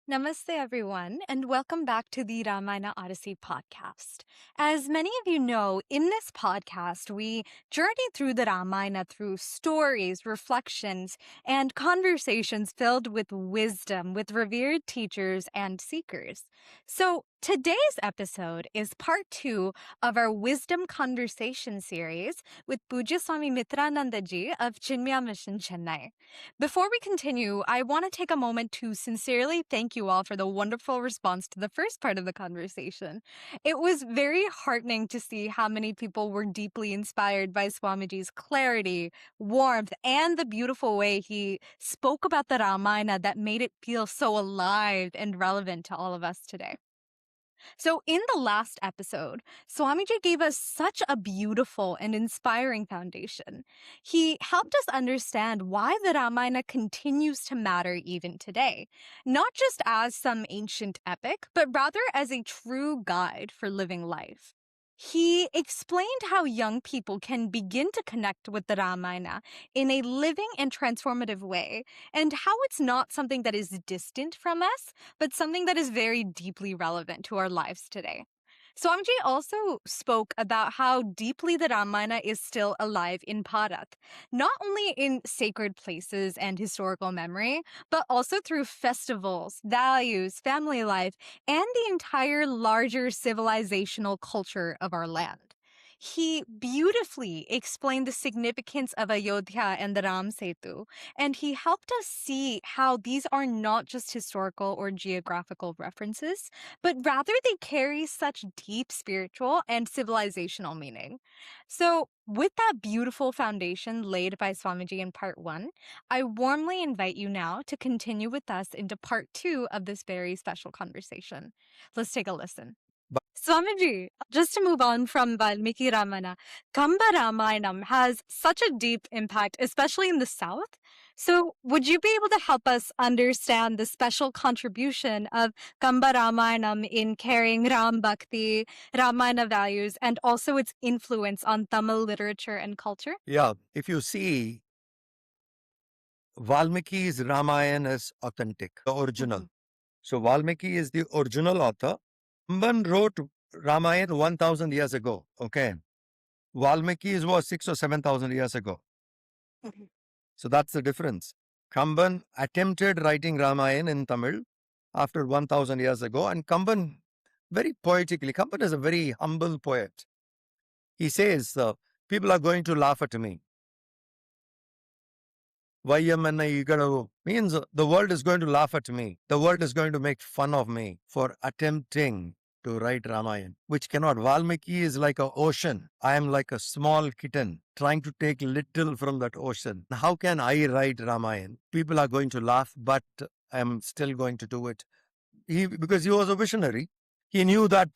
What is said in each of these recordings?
Namaste, everyone, and welcome back to the Ramayana Odyssey Podcast. As many of you know, in this podcast, we journey through the Ramayana through stories, reflections, and conversations filled with wisdom with revered teachers and seekers. So, today's episode is part two of our Wisdom Conversation series with Pujya Swami Mitrananda ji of Chinmaya Mission, Chennai. Before we continue, I want to take a moment to sincerely thank you all for the wonderful response to the first part of the conversation. It was very heartening to see how many people were deeply inspired by Swamiji's clarity, warmth, and the beautiful way he spoke about the Ramayana that made it feel so alive and relevant to all of us today. So, in the last episode, Swamiji gave us such a beautiful and inspiring foundation. He helped us understand why the Ramayana continues to matter even today, not just as some ancient epic, but rather as a true guide for living life. He explained how young people can begin to connect with the Ramayana in a living and transformative way, and how it's not something that is distant from us, but something that is very deeply relevant to our lives today. Swamiji also spoke about how deeply the Ramayana is still alive in Bharat, not only in sacred places and historical memory, but also through festivals, values, family life, and the entire larger civilizational culture of our land. He beautifully explained the significance of Ayodhya and the Ram Setu, and he helped us see how these are not just historical or geographical references, but rather they carry such deep spiritual and civilizational meaning. So, with that beautiful foundation laid by Swamiji in part one, I warmly invite you now to continue with us into part two of this very special conversation. Let's take a listen. Swamiji, just to move on from Valmiki Ramana, Kamba Ramayanam has such a deep impact, especially in the South. So, would you be able to help us understand the special contribution of Kamba Ramayanam in carrying Ram Bhakti, Ramayana values, and also its influence on Tamil literature and culture? Yeah, if you see, Valmiki's Ramayana is authentic, the original. Mhm. So Valmiki is the original author. Kamban wrote Ramayana 1000 years ago. Okay. Valmiki was 6 or 7,000 years ago. Mhm. So that's the difference. Kamban attempted writing Ramayana in Tamil after 1000 years ago, and Kamban, very poetically, Kamban is a very humble poet. He says, people are going to laugh at me. YMNA means the world is going to laugh at me. The world is going to make fun of me for attempting to write Ramayana, which cannot. Valmiki is like an ocean. I am like a small kitten trying to take little from that ocean. How can I write Ramayana? People are going to laugh, but I am still going to do it. Because he was a visionary. He knew that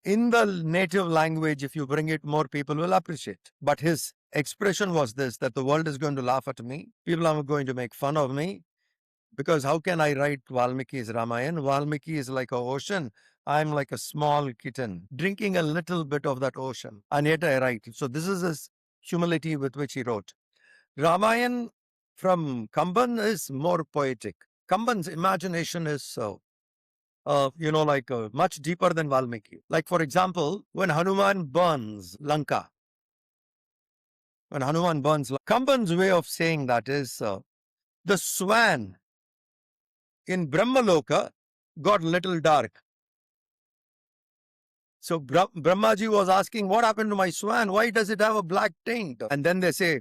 in the native language, if you bring it, more people will appreciate. But his expression was this, that the world is going to laugh at me. People are going to make fun of me. Because how can I write Valmiki's Ramayana? Valmiki is like an ocean. I'm like a small kitten, drinking a little bit of that ocean. And yet I write. So this is his humility with which he wrote. Ramayana from Kamban is more poetic. Kamban's imagination is much deeper than Valmiki. Like, for example, when Hanuman burns Lanka, Kamban's way of saying that is the swan in Brahmaloka got little dark. So Brahmaji was asking, what happened to my swan? Why does it have a black tint? And then they say,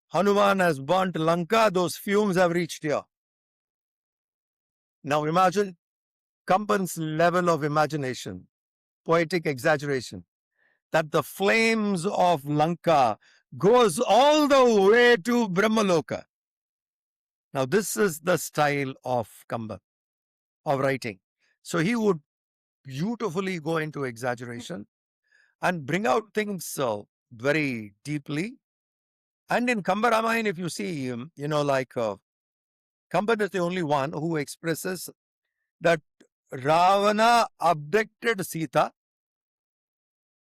Hanuman has burnt Lanka, those fumes have reached here. Now imagine Kamban's level of imagination, poetic exaggeration, that the flames of Lanka goes all the way to Brahmaloka. Now, this is the style of Kamba, of writing. So he would beautifully go into exaggeration and bring out things very deeply. And in Kamba Ramayana, if you see, Kamban is the only one who expresses that Ravana abducted Sita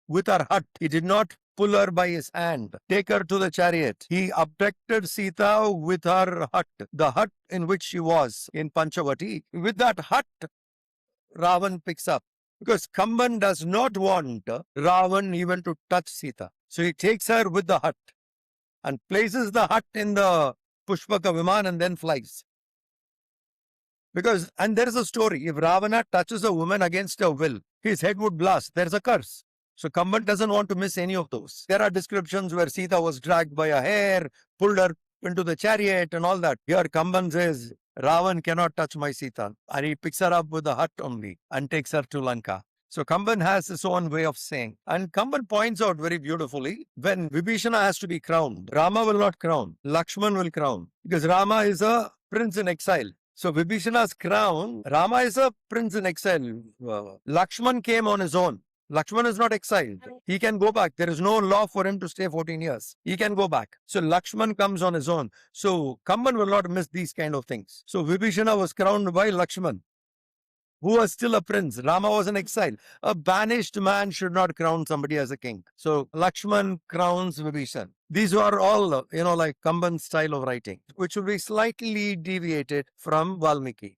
with her hut. He did not pull her by his hand, take her to the chariot. He abducted Sita with her hut, the hut in which she was in Panchavati. With that hut, Ravan picks up. Because Kamban does not want Ravan even to touch Sita. So he takes her with the hut and places the hut in the Pushpaka Viman and then flies. Because, and there is a story, if Ravana touches a woman against her will, his head would blast. There's a curse. So Kamban doesn't want to miss any of those. There are descriptions where Sita was dragged by a hair, pulled her into the chariot and all that. Here Kamban says, Ravan cannot touch my Sita. And he picks her up with the hut only and takes her to Lanka. So Kamban has his own way of saying. And Kamban points out very beautifully, when Vibhishana has to be crowned, Rama will not crown, Lakshman will crown. Because Rama is a prince in exile. So Vibhishana's crown, Rama is a prince in exile. Lakshman came on his own. Lakshman is not exiled. He can go back. There is no law for him to stay 14 years. He can go back. So Lakshman comes on his own. So Kamban will not miss these kind of things. So Vibhishana was crowned by Lakshman, who was still a prince. Rama was in exile. A banished man should not crown somebody as a king. So Lakshman crowns Vibhishan. These are all, like Kamban's style of writing, which will be slightly deviated from Valmiki.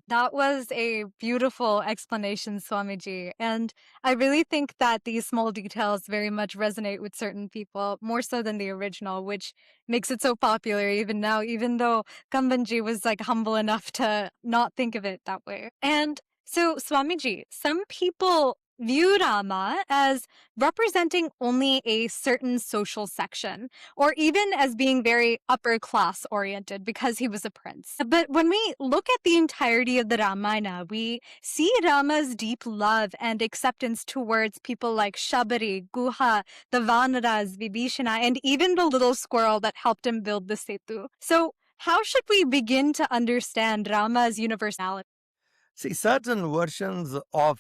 That was a beautiful explanation, Swamiji. And I really think that these small details very much resonate with certain people, more so than the original, which makes it so popular even now, even though Kambanji was like humble enough to not think of it that way. And so, Swamiji, some people view Rama as representing only a certain social section, or even as being very upper class oriented because he was a prince. But when we look at the entirety of the Ramayana, we see Rama's deep love and acceptance towards people like Sabari, Guha, the Vanaras, Vibhishana, and even the little squirrel that helped him build the Setu. So, how should we begin to understand Rama's universality? See, certain versions of,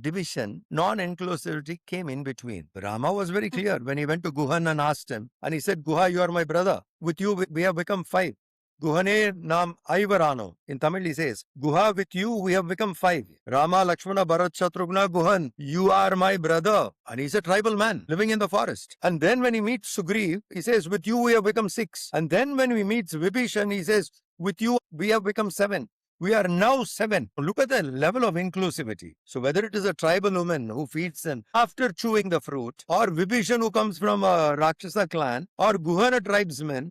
division, non-inclusivity came in between. Rama was very clear when he went to Guhan and asked him, and he said, Guha, you are my brother. With you, we have become 5. Guhane nam Aivarano. In Tamil, he says, Guha, with you, we have become 5. Rama, Lakshmana, Bharat, Shatrugna, Guhan, you are my brother. And he's a tribal man living in the forest. And then when he meets Sugriv, he says, with you, we have become 6. And then when he meets Vibhishan, he says, with you, we have become 7. We are now 7. Look at the level of inclusivity. So whether it is a tribal woman who feeds him after chewing the fruit, or Vibhishan who comes from a Rakshasa clan, or Guhana tribesmen,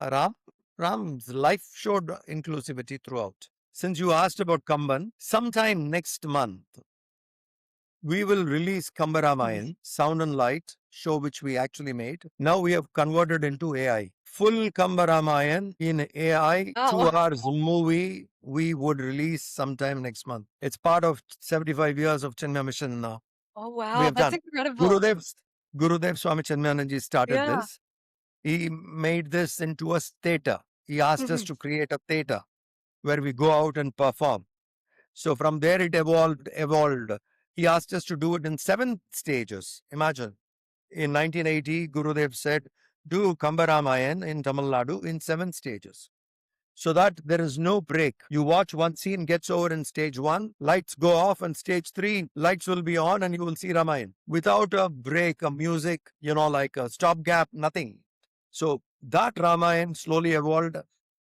Ram's life showed inclusivity throughout. Since you asked about Kamban, sometime next month, we will release Kamba Ramayanam, Sound and Light, show which we actually made. Now we have converted into AI. Full Kamba Ramayanam in AI, 2 hours movie, we would release sometime next month. It's part of 75 years of Chenmaya mission now. Oh, wow. That's incredible. Gurudev Swami Chenmayananji started this. He made this into a theatre. He asked us to create a theatre where we go out and perform. So from there it evolved. He asked us to do it in 7 stages. Imagine. In 1980, Gurudev said, do Kamba Ramayanam in Tamil Nadu in 7 stages. So that there is no break. You watch one scene, gets over in stage 1, lights go off, and stage 3, lights will be on and you will see Ramayan. Without a break, a music, like a stopgap, nothing. So that Ramayan slowly evolved,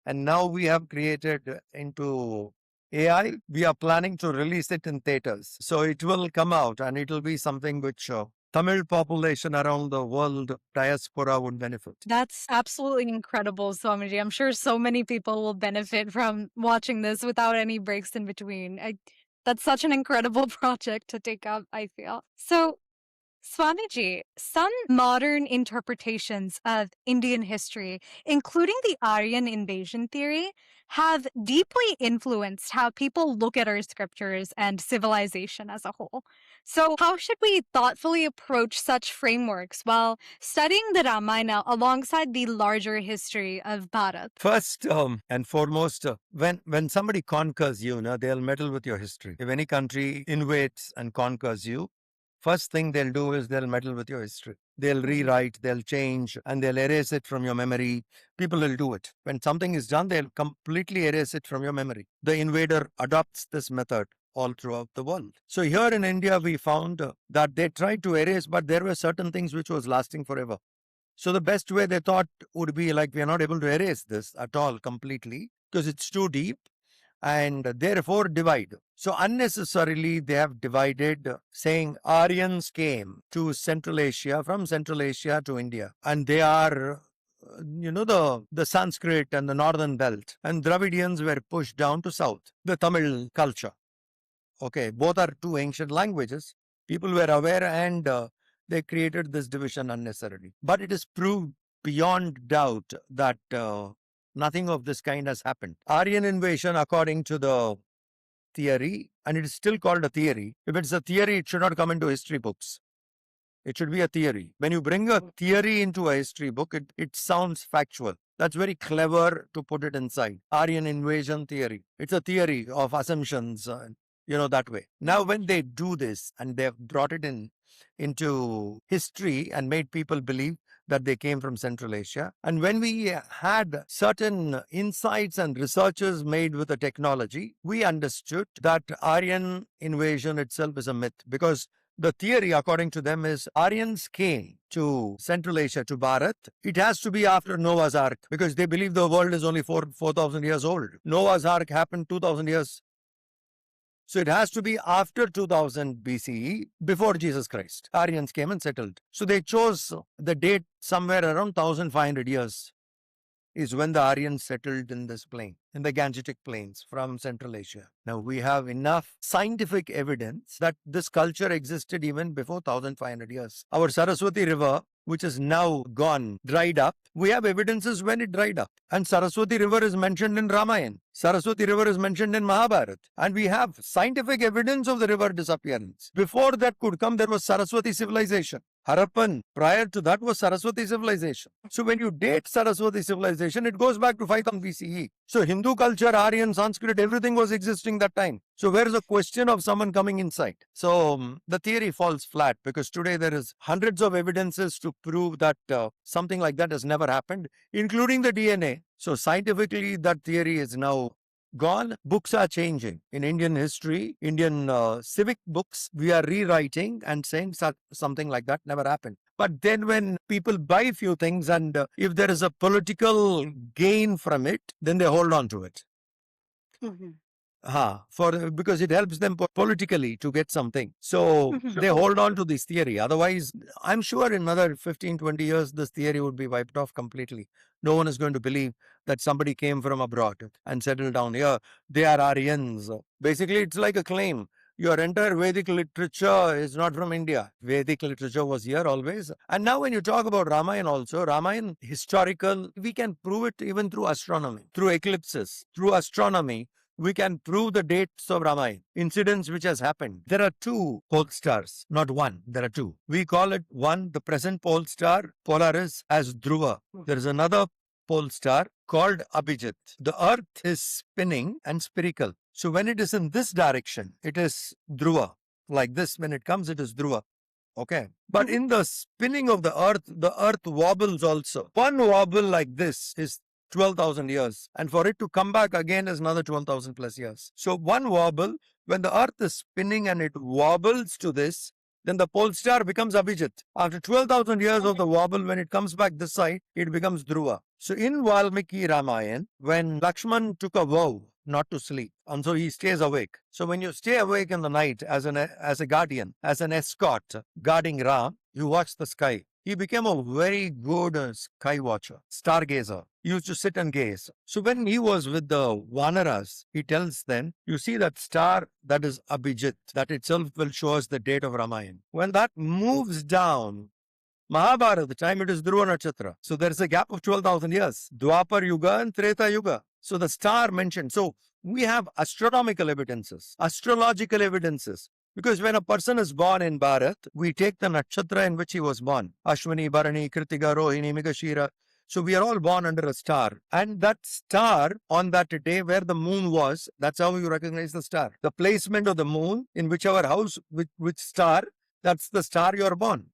and now we have created into AI. We are planning to release it in theaters. So it will come out and it will be something which Tamil population around the world, diaspora, would benefit. That's absolutely incredible, Swamiji. I'm sure so many people will benefit from watching this without any breaks in between. That's such an incredible project to take up, I feel. So, Swamiji, some modern interpretations of Indian history, including the Aryan invasion theory, have deeply influenced how people look at our scriptures and civilization as a whole. So, how should we thoughtfully approach such frameworks while studying the Ramayana alongside the larger history of Bharat? First and foremost, when somebody conquers you, they'll meddle with your history. If any country invades and conquers you, first thing they'll do is they'll meddle with your history. They'll rewrite, they'll change, and they'll erase it from your memory. People will do it. When something is done, they'll completely erase it from your memory. The invader adopts this method. all throughout the world. So here in India, we found that they tried to erase, but there were certain things which was lasting forever. So the best way they thought would be like, we are not able to erase this at all completely because it's too deep and therefore divide. So unnecessarily they have divided, saying Aryans came to Central Asia, from Central Asia to India, and they are the Sanskrit and the northern belt, and Dravidians were pushed down to south, the Tamil culture. Okay, both are two ancient languages. People were aware and they created this division unnecessarily. But it is proved beyond doubt that nothing of this kind has happened. Aryan invasion, according to the theory, and it is still called a theory. If it's a theory, it should not come into history books. It should be a theory. When you bring a theory into a history book, it sounds factual. That's very clever to put it inside. Aryan invasion theory. It's a theory of assumptions, that way. Now, when they do this and they've brought it into history and made people believe that they came from Central Asia. And when we had certain insights and researches made with the technology, we understood that Aryan invasion itself is a myth, because the theory, according to them, is Aryans came to Central Asia, to Bharat. It has to be after Noah's Ark, because they believe the world is only 4,000 years old. Noah's Ark happened 2,000 years. So it has to be after 2000 BCE, before Jesus Christ. Aryans came and settled. So they chose the date somewhere around 1500 years is when the Aryans settled in this plain, in the Gangetic plains from Central Asia. Now we have enough scientific evidence that this culture existed even before 1500 years. Our Saraswati River, which is now gone, dried up, we have evidences when it dried up. And Saraswati River is mentioned in Ramayana. Saraswati River is mentioned in Mahabharata. And we have scientific evidence of the river disappearance. Before that could come, there was Saraswati civilization. Harappan, prior to that, was Saraswati civilization. So when you date Saraswati civilization, it goes back to 5000 BCE. So Hindu culture, Aryan, Sanskrit, everything was existing that time. So where is the question of someone coming inside? So the theory falls flat, because today there is hundreds of evidences to prove that something like that has never happened, including the DNA. So scientifically, that theory is now gone. Books are changing. In Indian history, Indian civic books, we are rewriting and saying something like that never happened. But then when people buy few things and if there is a political gain from it, then they hold on to it. Mm-hmm. Because it helps them politically to get something. So they hold on to this theory. Otherwise, I'm sure in another 15, 20 years, this theory would be wiped off completely. No one is going to believe that somebody came from abroad and settled down here. They are Aryans. Basically, it's like a claim. Your entire Vedic literature is not from India. Vedic literature was here always. And now when you talk about Ramayana also, Ramayana historical, we can prove it even through astronomy, through eclipses, through astronomy. We can prove the dates of Ramayana, incidents which has happened. There are two pole stars, not one. There are two. We call it one, the present pole star, Polaris, as Dhruva. There is another pole star called Abhijit. The earth is spinning and spherical. So when it is in this direction, it is Dhruva. Like this, when it comes, it is Dhruva. Okay. But in the spinning of the earth wobbles also. One wobble like this is 12,000 years. And for it to come back again is another 12,000 plus years. So one wobble, when the earth is spinning and it wobbles to this, then the pole star becomes Abhijit. After 12,000 years of the wobble, when it comes back this side, it becomes Dhruva. So in Valmiki Ramayana, when Lakshman took a vow not to sleep, and so he stays awake. So when you stay awake in the night as a guardian, as an escort, guarding Ram, you watch the sky. He became a very good sky watcher, stargazer. He used to sit and gaze. So when he was with the vanaras, he tells them, you see that star that is Abhijit, that itself will show us the date of Ramayana. When that moves down, Mahabharata, the time it is Dhruva Nakshatra. So there is a gap of 12,000 years. Dwapar Yuga and Treta Yuga. So the star mentioned. So we have astronomical evidences, astrological evidences. Because when a person is born in Bharat, we take the nakshatra in which he was born. Ashwini, Bharani, Kritika, Rohini, Mrigashira. So we are all born under a star. And that star on that day where the moon was, that's how you recognize the star. The placement of the moon in whichever house, which star, that's the star you are born.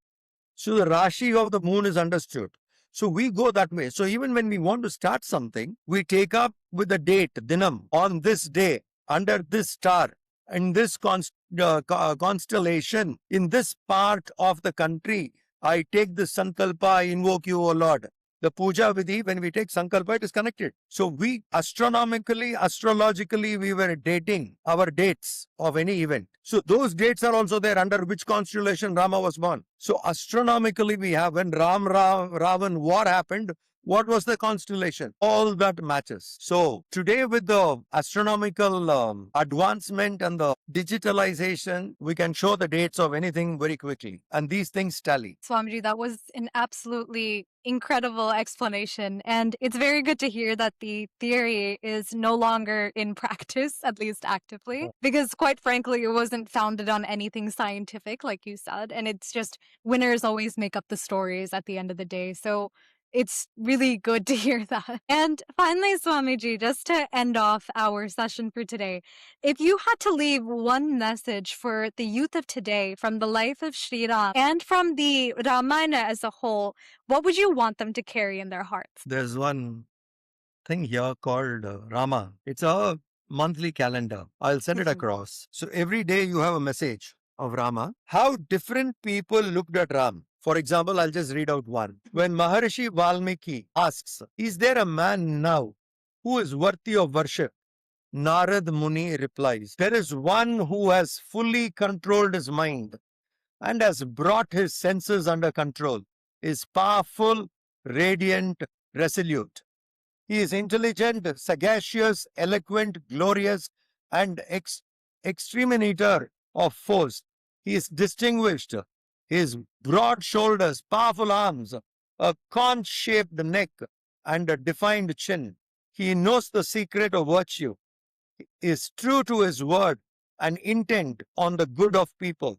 So the Rashi of the moon is understood. So we go that way. So even when we want to start something, we take up with the date, Dinam, on this day, under this star. in this constellation, in this part of the country, I take this sankalpa, I invoke you, O Lord. The puja vidhi, when we take sankalpa, it is connected. So we astronomically, astrologically, we were dating our dates of any event. So those dates are also there under which constellation Rama was born. So astronomically, we have when Ravan war happened, what was the constellation? All that matches. So today, with the astronomical advancement and the digitalization, we can show the dates of anything very quickly. And these things tally. Swamiji, that was an absolutely incredible explanation. And it's very good to hear that the theory is no longer in practice, at least actively, because quite frankly, it wasn't founded on anything scientific, like you said. And it's just winners always make up the stories at the end of the day. So it's really good to hear that. And finally, Swamiji, just to end off our session for today, if you had to leave one message for the youth of today from the life of Sri Ram and from the Ramayana as a whole, what would you want them to carry in their hearts? There's one thing here called Rama. It's a monthly calendar. I'll send it across. So every day you have a message of Rama. How different people looked at Ram. For example, I'll just read out one. When Maharishi Valmiki asks, is there a man now who is worthy of worship? Narad Muni replies, there is one who has fully controlled his mind and has brought his senses under control, is powerful, radiant, resolute. He is intelligent, sagacious, eloquent, glorious, and exterminator of foes. He is distinguished. His broad shoulders, powerful arms, a conch-shaped neck, and a defined chin. He knows the secret of virtue, is true to his word, and intent on the good of people.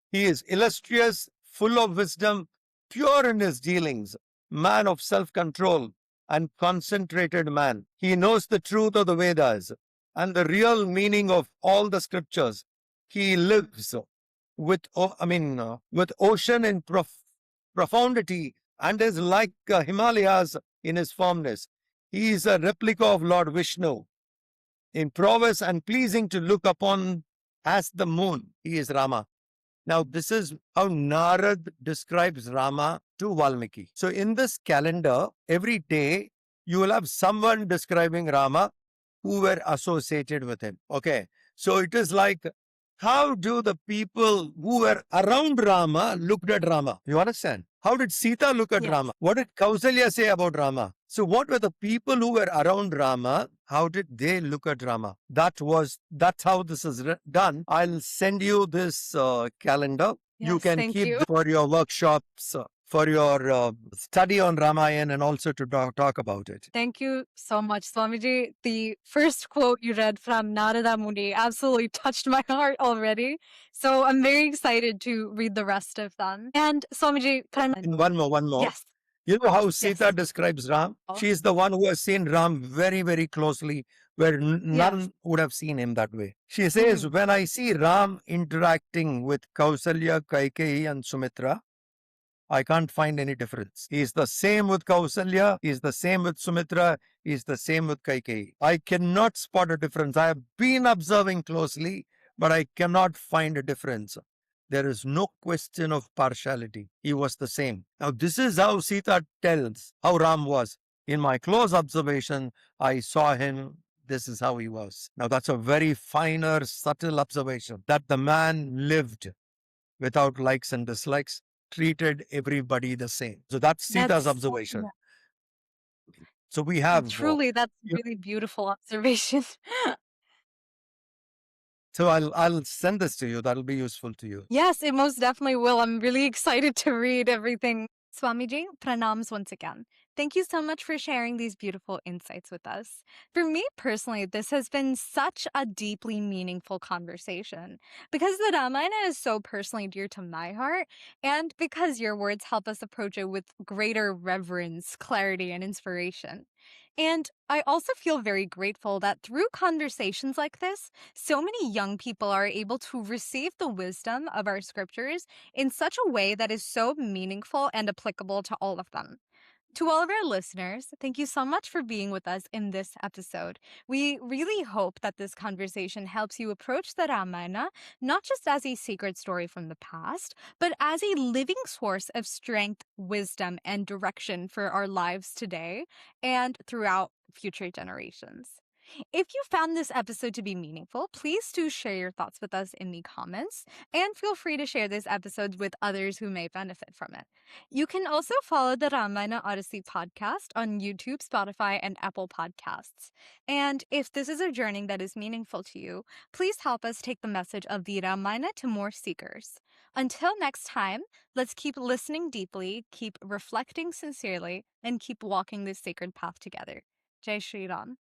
He is illustrious, full of wisdom, pure in his dealings, man of self-control, and concentrated man. He knows the truth of the Vedas and the real meaning of all the scriptures. He lives with ocean in profundity and is like Himalayas in his firmness. He is a replica of Lord Vishnu in prowess and pleasing to look upon as the moon. He is Rama. Now, this is how Narad describes Rama to Valmiki. So, in this calendar, every day you will have someone describing Rama who were associated with him. Okay. So, it is like, how do the people who were around Rama looked at Rama? You understand? How did Sita look at Rama? What did Kausalya say about Rama? So what were the people who were around Rama? How did they look at Rama? That's how this is done. I'll send you this calendar. Yes, you can thank keep you. for your workshops, for your study on Ramayana, and also to talk about it. Thank you so much, Swamiji. The first quote you read from Narada Muni absolutely touched my heart already. So I'm very excited to read the rest of them. And Swamiji, And one more. Yes. You know how Sita describes Ram? She is the one who has seen Ram very, very closely, where none would have seen him that way. She says, when I see Ram interacting with Kausalya, Kaikeyi, and Sumitra, I can't find any difference. He is the same with Kausalya, he is the same with Sumitra, he is the same with Kaikeyi. I cannot spot a difference. I have been observing closely, but I cannot find a difference. There is no question of partiality. He was the same. Now, this is how Sita tells how Ram was. In my close observation, I saw him. This is how he was. Now, that's a very finer, subtle observation that the man lived without likes and dislikes, treated everybody the same. So that's Sita's observation. So we have truly, that's really beautiful observation. So I'll send this to you. That'll be useful to you. Yes, it most definitely will. I'm really excited to read everything. Swamiji, pranams once again. Thank you so much for sharing these beautiful insights with us. For me personally, this has been such a deeply meaningful conversation because the Ramayana is so personally dear to my heart, and because your words help us approach it with greater reverence, clarity, and inspiration. And I also feel very grateful that through conversations like this, so many young people are able to receive the wisdom of our scriptures in such a way that is so meaningful and applicable to all of them. To all of our listeners, thank you so much for being with us in this episode. We really hope that this conversation helps you approach the Ramayana not just as a sacred story from the past, but as a living source of strength, wisdom, and direction for our lives today and throughout future generations. If you found this episode to be meaningful, please do share your thoughts with us in the comments and feel free to share this episode with others who may benefit from it. You can also follow the Ramayana Odyssey podcast on YouTube, Spotify, and Apple Podcasts. And if this is a journey that is meaningful to you, please help us take the message of the Ramayana to more seekers. Until next time, let's keep listening deeply, keep reflecting sincerely, and keep walking this sacred path together. Jai Shri Ram.